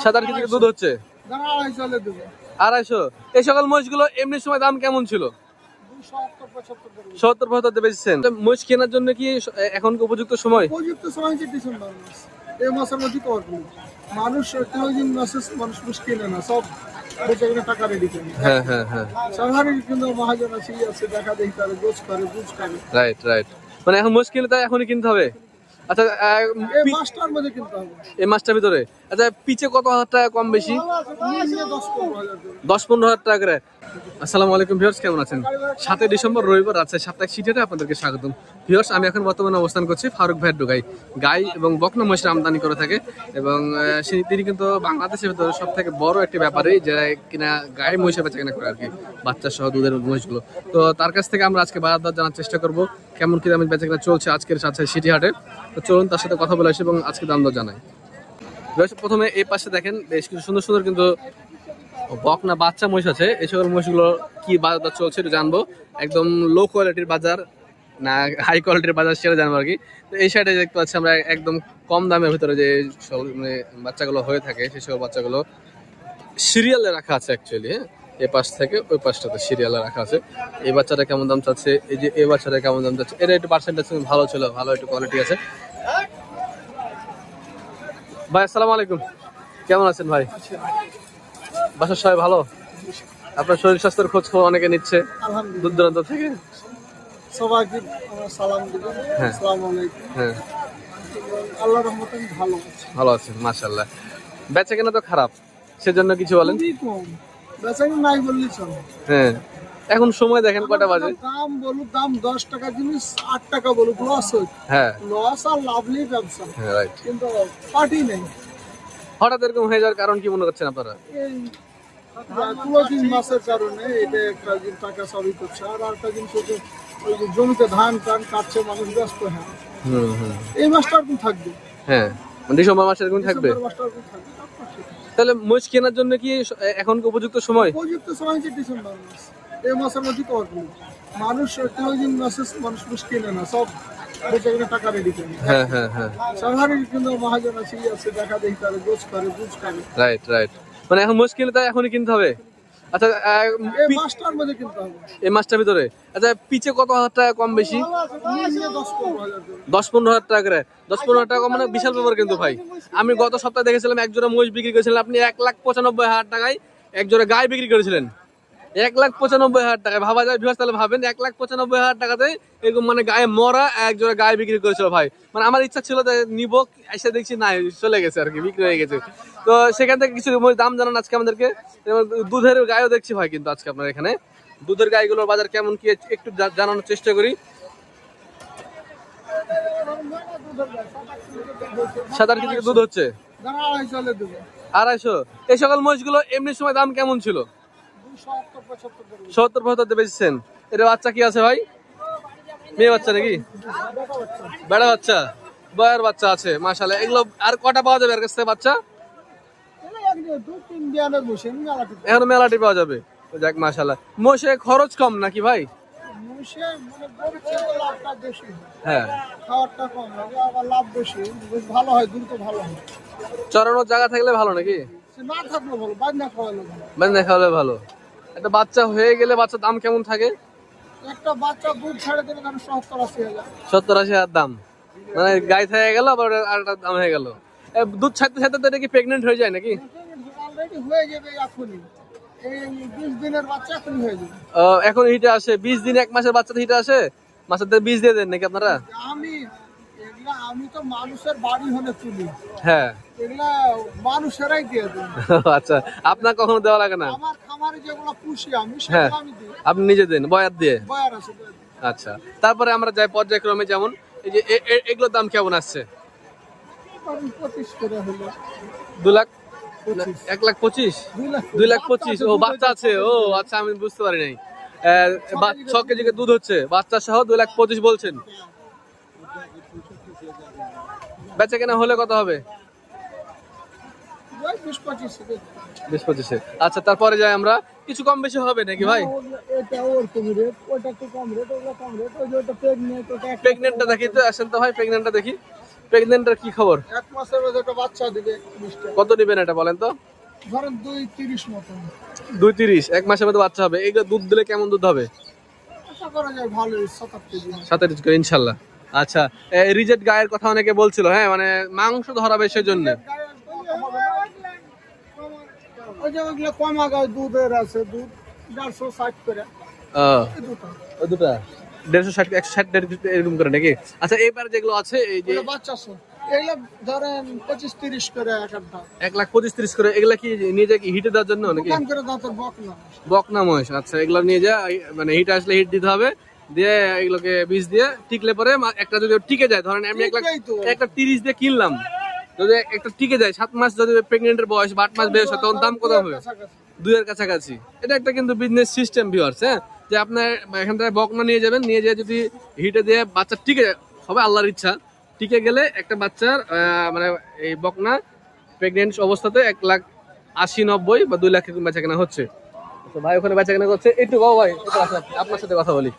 7-8 KG দুধ হচ্ছে, 250। এই সকল মহিষগুলো এমনি সময় দাম কেমন ছিল? 70-75 বেচছেন। মহিষ কেনার জন্য কি এখন কি উপযুক্ত সময়? উপযুক্ত সময় হচ্ছে ডিসেম্বর মাস। এই মাসের মধ্যে কভার করুন। মানুষ মানুষ কিনে না, সব টাকা রেডি করে। হ্যাঁ হ্যাঁ হ্যাঁ, সাধারণ কিন্তু মহাজন আছে দেখা দেখি তার গোছ করে বুঝ করে। রাইট রাইট, মানে এখন মহিষ কিনলে তাই এখনই কিনতে হবে। আচ্ছা, এই মাসটার মধ্যে কিনতে হবে, এই মাসটার ভিতরে। আচ্ছা, পিছে কত হাজার টাকা কম বেশি? 10-15 হাজার টাকা করে। আসসালামু আলাইকুম ভিউয়ার্স, কেমন আছেন? 7 ডিসেম্বর রবিবার রাজশাহী সাপ্তাহিক সিটিতে আপনাদেরকে স্বাগতম। ভিউয়ার্স, আমি এখন বর্তমানে অবস্থান করছি ফারুক ভাইয়ের ডোগাই। গাই এবং বকনা মহিষের আমদানি করে থাকে এবং তিনি কিন্তু বাংলাদেশের ভিতরে সব থেকে বড় একটি ব্যাপারই যে কিনা গাই মহিষের বেচা কেনা করে আর কি, বাচ্চা সহ দুধের মহিষগুলো। তো তার কাছ থেকে আমরা আজকে বাজার দর জানার চেষ্টা করবো, কেমন কি দামে বেচা কেনা চলছে আজকের রাজশাহী সিটি হাটে। তো চলুন তার সাথে কথা বলে আসি এবং আজকে দাম দর জানাই। প্রথমে এই পাশে দেখেন বেশ কিছু সুন্দর সুন্দর কিন্তু বকনা বাচ্চা মহিষ আছে। এই সকল মহিষগুলো কি বাজার চলছে একটু জানবো। একদম লো কোয়ালিটির বাজার না হাই কোয়ালিটির বাজার সেটা জানবো আর কি। তো এই সাইডে দেখতে পাচ্ছি আমরা একদম কম দামের ভিতরে যে মানে বাচ্চাগুলো হয়ে থাকে সেই সকল বাচ্চাগুলো সিরিয়ালে রাখা আছে অ্যাকচুয়ালি। হ্যাঁ, এই পাশ থেকে ওই পাশটাতে সিরিয়ালে রাখা আছে। এই বাচ্চাটা কেমন দাম চাচ্ছে, এই যে এই বাচ্চাটা কেমন দাম চাচ্ছে, এটা একটু পার্সেন্টেজ ভালো ছিল, ভালো একটু কোয়ালিটি আছে। ভাই আসসালামু আলাইকুম, কেমন আছেন ভাই? বাসার সবাই ভালো? আপনার শরীর স্বাস্থ্যের খোঁজ খবর অনেকে নিচ্ছে দূর দূরান্ত থেকে। সবাইকে সালাম দিবেন। হ্যাঁ। আসসালামু আলাইকুম। হ্যাঁ, আল্লাহর রহমতে আমি ভালো আছি। ভালো আছেন মাশাআল্লাহ। বেচা কেনা তো খারাপ, সেজন্য কিছু বলেন? খুবই কম, বেচাকেনা নাই বললেই চলে। হ্যাঁ, এখন সময় দেখেন কয়টা বাজে। দাম বলুক, দাম 10 টাকা জিনিস 8 টাকা বলুক, লস হয়। হ্যাঁ লস আর লাভলি ব্যবসা, হ্যাঁ, রাইট। কিন্তু পার্টি নেই। হঠাৎ এরকম হয়ে যাওয়ার কারণ কি মনে করছেন আপনারা? এই ক্লোজিং মাসের কারণে এটা একটা টাকা সবই করছে। আর একটা জিনিস হচ্ছে ওই যে জমিতে ধান টান কাটছে, মানুষ ব্যস্ত। হ্যাঁ, এই মাসটা আর কোন থাকবে? হ্যাঁ, ডিসেম্বর মাসে এরকম থাকবে। মাসটা আর কোন থাকবে? তাহলে মহিষ কেনার জন্য কি এখন কি উপযুক্ত সময়? উপযুক্ত সময় হচ্ছে ডিসেম্বর মাস। এই মাসের মধ্যে কভার করুন। মানুষ ক্লোজিং মাসে মানুষ কিনে না, সব টাকা রেডি করে। হ্যাঁ হ্যাঁ হ্যাঁ, সাধারণ কিন্তু মহাজন আছে দেখা দেখি তার গোছ করে বুঝ করে। রাইট রাইট, মানে এখন মহিষ কিনলে তাই এখনই কিনতে হবে। আচ্ছা, এই মাসটার মধ্যে কিনতে হবে, এই মাসটার ভিতরে। আচ্ছা, পিছে কত হাজার টাকা কম বেশি? 10-15 হাজার টাকা করে। 10-15 হাজার টাকা মানে বিশাল ব্যাপার কিন্তু ভাই। আমি গত সপ্তাহে দেখেছিলাম এক জোড়া মহিষ বিক্রি করেছিলেন আপনি 1,95,000 টাকায়। এক জোড়া গাই বিক্রি করেছিলেন 1,95,000 টাকায়। ভাবা যায় ভিউয়ার্স, তাহলে ভাবেন 1,95,000 টাকাতে এরকম মানে গায়ে মরা এক জোড়া গায়ে বিক্রি করেছিল ভাই। মানে আমার ইচ্ছা ছিল যে নিব, এসে দেখছি নাই, চলে গেছে আর কি, বিক্রি হয়ে গেছে। তো সেখান থেকে কিছু দাম জানান আজকে আমাদেরকে। দুধের গায়ও দেখছি ভাই কিন্তু আজকে আপনার এখানে দুধের গাইগুলোর বাজার কেমন কি একটু জানানোর চেষ্টা করি। 7-8 কেজি দুধ হচ্ছে, 250। এই সকল মহিষগুলো এমনি সময় দাম কেমন ছিল? 70-75 বেচছেন। এর বাচ্চা কি আছে ভাই? মেয়ে বাচ্চা নাকি বেড়া বাচ্চা? বয়ের বাচ্চা আছে মাশাআল্লাহ। এগুলো আর কটা পাওয়া যাবে এর কাছ থেকে বাচ্চা? এখন মেলাটি পাওয়া যাবে। যাক মাশাআল্লাহ। মহিষে খরচ কম নাকি ভাই? হ্যাঁ, খাওয়ারটা কম লাগে, আবার লাভ বেশি, ভালো হয়, দ্রুত ভালো হয়। চড়ানোর জায়গা থাকলে ভালো নাকি? না থাকলে ভালো, বাজনা খাওয়ালে ভালো। বাজনা খাওয়ালে ভালো। একটা বাচ্চা হয়ে গেলে বাচ্চার দাম কেমন থাকে? একটা বাচ্চা দুধ ছেড়ে দেবে কারণ 70-80 হাজার। 70-80 হাজার দাম, মানে গাই থেকে গেল আবার আরেকটা দাম হয়ে গেল। দুধ ছাড়তে ছাড়তে এটা কি প্রেগনেন্ট হয়ে যায় নাকি? অলরেডি হয়ে যাবে এখনই, এই 20 দিনের বাচ্চা এখনই হয়ে যাবে। এখন হিটে আসে 20 দিন, 1 মাসের বাচ্চা হিটে আসে। মাছের বীজ দিয়ে দেন নাকি আপনারা? আমি তো মানুষের বাড়ি হলে তুলি। হ্যাঁ, এগুলা মানুষেরাই দিয়ে দেন। আচ্ছা, আপনার কখনো দেওয়া লাগে না? আমার খামারে যেগুলো পুষি আমি সেগুলো আমি দিই। আপনি নিজে দেন বয়াত দিয়ে? বয়ার আছে। আচ্ছা, তারপরে আমরা যাই পর্যায়ক্রমে, যেমন এই যে এগুলোর দাম কেমন আসছে? 25 করে হলো। 2 লাখ, 1,25,000, 2,25,000। ও বাচ্চা আছে, ও আচ্ছা, আমি বুঝতে পারি নাই। 6 কেজি দুধ হচ্ছে বাচ্চা সহ 2,25,000 বলছেন। বেচা কেনা হলে কত হবে? 20-25। আচ্ছা, তারপরে যাই আমরা, কিছু কম বেশি হবে নাকি ভাই? প্রেগনেন্টটা দেখি তো, আসেন তো ভাই, প্রেগনেন্টটা দেখি। প্রেগনেন্টের কি খবর? 1 মাসের মধ্যে একটা বাচ্চা দিবে 20 টা। কত নেবেন এটা বলেন তো? ধরেন 2.30 মতো 2.30 1 মাসের মধ্যে বাচ্চা হবে। এগুলো দুধ দিলে কেমন দুধ হবে? আশা করা যায় ভালো 7-8 কেজি। 27 করে ইনশাল্লাহ। আচ্ছা, রিজেক্ট গায়ের কথা অনেকে বলছিল, হ্যাঁ মানে মাংস ধরাবে সেজন্য। ওই যে ওইগুলো কমা গায়ে দুধের আছে, দুধ 160 করে এই দুটো। ওই দুটা 150 160 এরকম করে নাকি? আচ্ছা এবার যেগুলো আছে এই যে ওগুলো বাচ্চা আছে, এগুলো ধরেন 25-30 করে এক একটা। 1,25,30 করে, এগুলা কি নিয়ে যায় কি হিটে দেওয়ার জন্য নাকি? দোকান করে দাঁতের বকনা। বকনা মহিষ, আচ্ছা এগুলো নিয়ে যায় মানে হিট আসলে হিট দিতে হবে, দিয়ে এগুলোকে বীজ দিয়ে টিকলে পরে একটা যদি টিকে যায়, ধরেন আমি টিকবেই তো। একটা 30 দিয়ে কিনলাম, যদি একটা টিকে যায় 7 মাস, যদি প্রেগনেন্টের বয়স 8 মাস বয়স হয়, তখন দাম কত হবে? 2 এর কাছাকাছি। এটা একটা কিন্তু বিজনেস সিস্টেম ভিউয়ার্স, হ্যাঁ, যে আপনার এখান থেকে বকনা নিয়ে যাবেন, নিয়ে যেয়ে যদি হিটে দিয়ে বাচ্চা টিকে যায়, সবাই আল্লাহর ইচ্ছা, টিকে গেলে একটা বাচ্চার মানে এই বকনা প্রেগনেন্ট অবস্থাতে 1,80,90 বা 2 লাখ এরকম বেচা কেনা হচ্ছে। তো ভাই ওখানে বেচা কেনা করছে একটু, বাবা ভাই একটু আসেন, আপনার সাথে কথা বলি।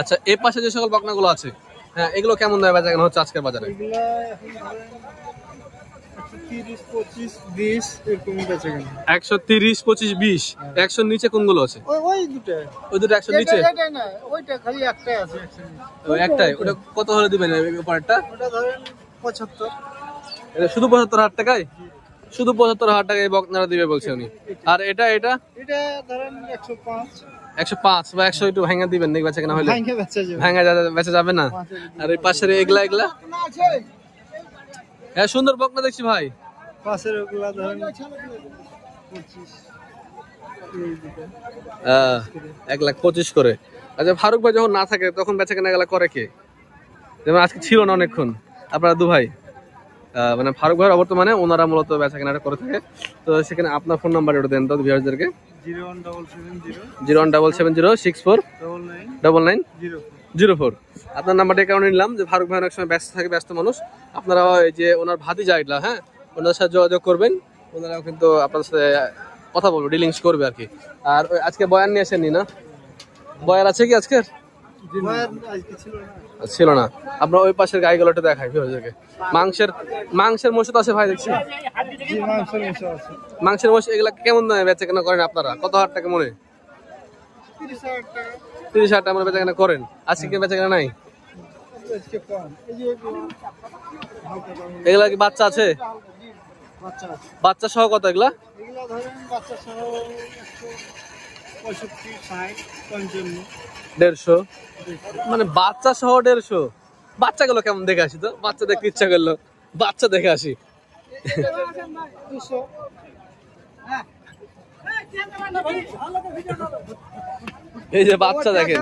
আচ্ছা এই পাশে যে সকল বকনাগুলো আছে, হ্যাঁ এগুলো কেমন দামে বেচা কেনা হচ্ছে আজকের বাজারে? এগুলা এখন ধরেন 130-25-20 এরকম বেচে গেল। 130, 25, 20। 100 নিচে কোনগুলো আছে? ওই দুটো। ওই দুটো 100 নিচে? এটা না, ওইটা খালি একটাই আছে 100। ওই একটাই, ওটা কত হলে দিবেন উপরেরটা? ওটা ধরেন 75। এটা শুধু 75,000 টাকায়? শুধু 75,000 টাকায় বকনারা দিবে বলছে উনি। আর এটা এটা এটা ধরেন 105। 105 বা 100 একটু ভাঙা দিবেন নাকি বেচা কেনা হলে? ভাঙে বেচে যাবে। ভাঙা বেচা যাবে না? আর এই পাশের এগুলা এগুলা? না আছে। হ্যাঁ সুন্দর বকনা দেখছি ভাই। পাশের ওগুলা ধরেন 25। এই দুটো। 1,25,000 করে। আচ্ছা ফারুক ভাই যখন না থাকে তখন বেচা কেনা গেলা করে কে? যেমন আজকে ছিল না অনেকক্ষণ, আপনারা দু ভাই, মানে ফারুক ভাই বর্তমানে ওনারা মূলত বেচা কেনাটা করে থাকে। তো সেখানে আপনার ফোন নাম্বার ওটা দেন তো ভিউয়ারদেরকে। 01770 64999904। আপনার নাম্বারটা এই কারণে নিলাম যে ফারুক ভাই অনেক সময় ব্যস্ত থাকে, ব্যস্ত মানুষ। আপনারা এই যে ওনার ভাতিজা এগুলা, হ্যাঁ ওনার সাথে যোগাযোগ করবেন, ওনারাও কিন্তু আপনার সাথে কথা বলবো, ডিলিংস করবে আর কি। আর ওই আজকে বয়ান নিয়ে আসেননি না? বয়ার আছে কি আজকের? ছিল না। আপনার ওই পাশের গাইগুলোটা দেখাই ভিউয়ারদেরকে। মাংসের মশলা আছে ভাই দেখছি। মাংসের মশলা এগুলা কেমন দামে বেচা কেনা করেন আপনারা? কত হাজার টাকা মনে? 30,000 টাকা বেচা কেনা করেন। আজকে কি বেচা কেনা নাই? এগুলা কি বাচ্চা আছে? বাচ্চা সহ কত এগুলা? 150। মানে বাচ্চা সহ 150? বাচ্চাগুলো কেমন দেখে আসি তো, বাচ্চা দেখতে ইচ্ছা করলো, বাচ্চা দেখে আসি। এই যে বাচ্চা দেখেন,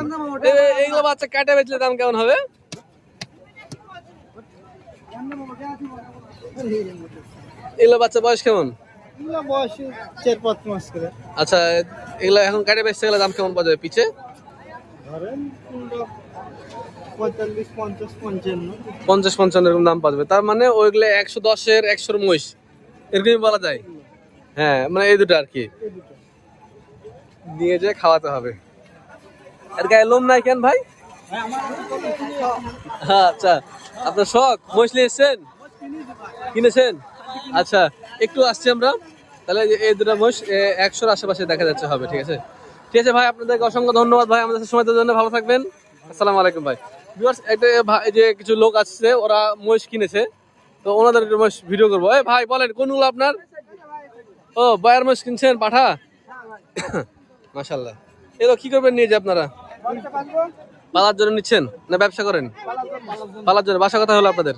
এইগুলো বাচ্চা কাটে বেচলে দাম কেমন হবে? এগুলো বাচ্চা বয়স কেমন? বয়স 4-5 মাস করে। আচ্ছা এগুলা এখন কাটে বেচতে গেলে দাম কেমন পাওয়া যাবে পিছে? ধরেন 45-50-55 50-55 এরকম দাম পাওয়া যাবে। তার মানে ওইগুলো 110-এর 100-এর মহিষ এরকমই বলা যায়। হ্যাঁ মানে এই দুটো আর কি নিয়ে যেয়ে খাওয়াতে হবে। আর গায়ে লোম নাই কেন ভাই? আচ্ছা আপনার শখ মহিষ নিয়ে এসছেন, কিনেছেন? আচ্ছা একটু আসছি আমরা তাহলে। এই দুটো মহিষ 100-এর আশেপাশে দেখা যাচ্ছে হবে। ঠিক আছে, ঠিক আছে ভাই, আপনাদেরকে অসংখ্য ধন্যবাদ ভাই আমাদের সময় দেওয়ার জন্য। ভালো থাকবেন। আসসালামু আলাইকুম ভাই। ভিউয়ার্স একটা যে কিছু লোক আসছে, ওরা মহিষ কিনেছে, তো ওনাদের মহিষ ভিডিও করবো। এই ভাই বলেন কোনগুলো আপনার? ও বয়ার মহিষ কিনছেন, পাঠা? মাশাআল্লাহ। এগুলো কি করবেন নিয়ে যে আপনারা? পালার জন্য নিচ্ছেন না ব্যবসা করেন? পালার জন্য। বাসা কথা হলো আপনাদের?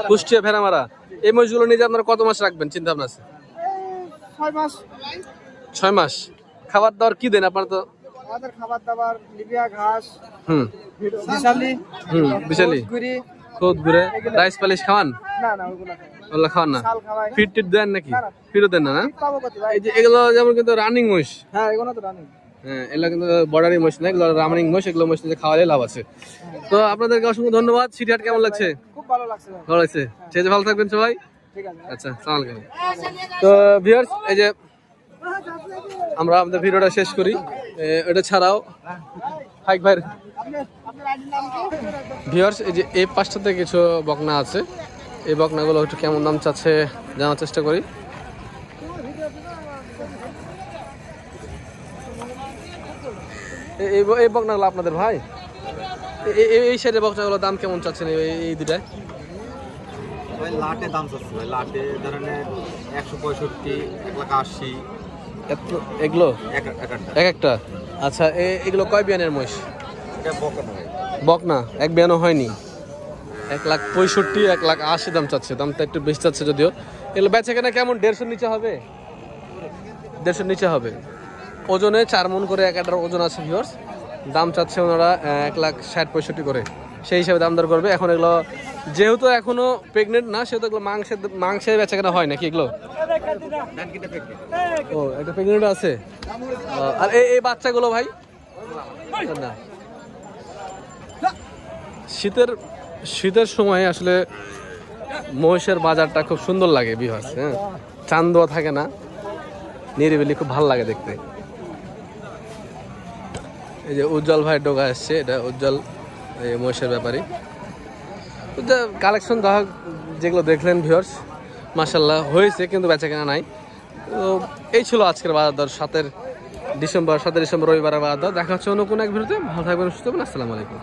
কুষ্টিয়া ভেড়ামারা। এই মহিষগুলো নিয়ে যে আপনারা কত মাস রাখবেন চিন্তা ভাবনা আছে? 6 মাস। খাবার দাবার কি দেন আপনারা? তো আমাদের খাবার দাবার লিবিয়া ঘাস, বিশালি খুদ ঘুরে রাইস পালিশ খাওয়ান? না ওগুলো খাওয়ান না? চাল খাওয়াই। ফিট টিট দেন নাকি? ফিরও দেন না? না পাবো কত ভাই? এই যে এগুলো যেমন কিন্তু রানিং মহিষ, হ্যাঁ এগুলো তো রানিং। হ্যাঁ এগুলো কিন্তু বর্ডারি মহিষ না, এগুলো রানিং মহিষ। এগুলো মহিষ নিয়ে খাওয়ালে লাভ আছে। তো আপনাদেরকে অসংখ্য ধন্যবাদ। সিটিহাট কেমন লাগছে? খুব ভালো লাগছে ভাই। ভালো লাগছে। ঠিক আছে, ভালো থাকবেন সবাই। ঠিক আছে। আচ্ছা আসসালামু আলাইকুম। তো ভিউয়ার্স এই যে আমরা আমাদের ভিডিওটা শেষ করি। এটা ছাড়াও হাইক ভাই ভিউয়ার্স, এই যে এই পাশটাতে কিছু বকনা আছে, এই বকনাগুলো একটু কেমন দাম চাচ্ছে জানার চেষ্টা করি। এই বকনাগুলো আপনাদের ভাই? এই সাইডের বকনাগুলোর দাম কেমন চাচ্ছেন এই দুটায়? ভাই লাটে দাম চাচ্ছে ভাই, লাটে ধরেন 165, 180 এগুলো এক একটা। আচ্ছা, এগুলো কয় বিয়ানের মহিষ? এটা বকনা ভাই, বকনা এক বিয়ানও হয়নি। 165, 180 দাম চাচ্ছে, দামটা একটু বেশি চাচ্ছে যদিও। এগুলো বেচে কেনা কেমন? 150 নিচে হবে? 150 নিচে হবে। ওজনে 4 মণ করে এক একটার ওজন আছে ভিউয়ার্স। দাম চাচ্ছে ওনারা 1,60-1,65 করে, সেই হিসাবে দাম দর করবে। এখন এগুলো যেহেতু এখনো প্রেগনেন্ট না, সেহেতু এগুলো মাংসের বেচা কেনা হয় নাকি এগুলো? ও, একটা প্রেগনেন্ট আছে। আর এই বাচ্চাগুলো ভাই? না, শীতের সময় আসলে মহিষের বাজারটা খুব সুন্দর লাগে ভিউয়ার্স। হ্যাঁ, চান্দোয়া থাকে না, নিরিবিলি, খুব ভালো লাগে দেখতে। এই যে উজ্জ্বল ভাই ডোকা এসছে, এটা উজ্জ্বল এই মহিষের ব্যাপারী। কালেকশন যেগুলো দেখলেন ভিউয়ার্স, মাশাল্লাহ হয়েছে, কিন্তু বেচা কেনা নাই। তো এই ছিল আজকের বাজার দর, 7 ডিসেম্বর রবিবারের বাজার দর। দেখা হচ্ছে অন্য কোনো এক ভিডিওতে। ভালো থাকবেন, সুস্থ থাকবেন। আসসালামু আলাইকুম।